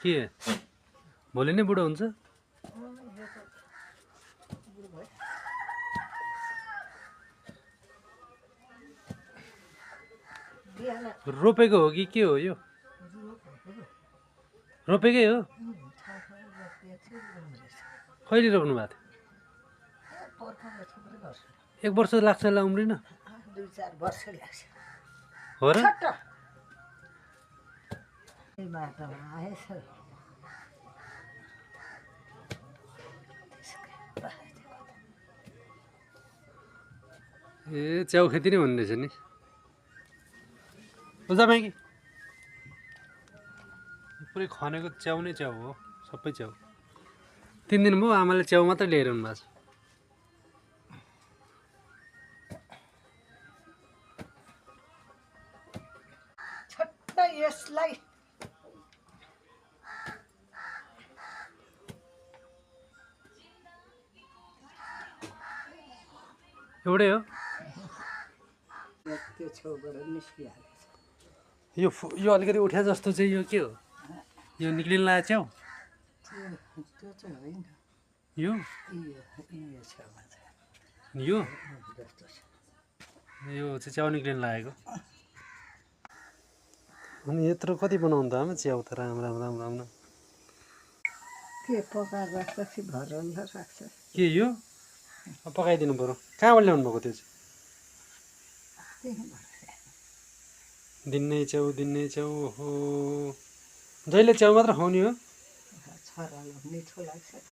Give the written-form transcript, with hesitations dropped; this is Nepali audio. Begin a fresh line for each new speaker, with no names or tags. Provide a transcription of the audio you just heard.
के भोलि नै बुढो हुन्छ? रोपेको हो कि के हो यो? रोपेकै हो? कहिले रोप्नु भएको थियो? 1 वर्ष लाग्छ होला उम्रिन?
2-4 वर्ष लाग्छ।
हो र?
बाटोमा आएछ।
ए च्याउ खेती नै हुने रहेछ नि। उजामाइकी पुरै खनेको च्याउ नै च्याउ हो, सबै च्याउ। 3 दिन भयो आमाले च्याउ मात्रै लिएर आउनु भएको छ।
छट्ट यसलाई
एउटै हो?
त्यो छेउबाट निस्किहालेछ।
यो अलिकति उठ्या जस्तो चाहिँ यो के हो? यो निक्लिन लागेको च्याउ?
त्यो चाहिँ होइन।
यो
यो छेउमा छ।
यो
जस्तो छ।
यो चाहिँ च्याउ निक्लिन लागेको। अनि यत्रो कति बनाउनु त आमा च्याउ त राम राम राम राम।
के पकाएर राख्छ घर राख्छ।
के यो पकाइदिनु पर्यो। कहाँबाट ल्याउनु भएको त्यो चाहिँ? दिनै च्याउ हो। जहिले च्याउ मात्र खुवाउने हो?
छोरालाई मिठो लाग्छ।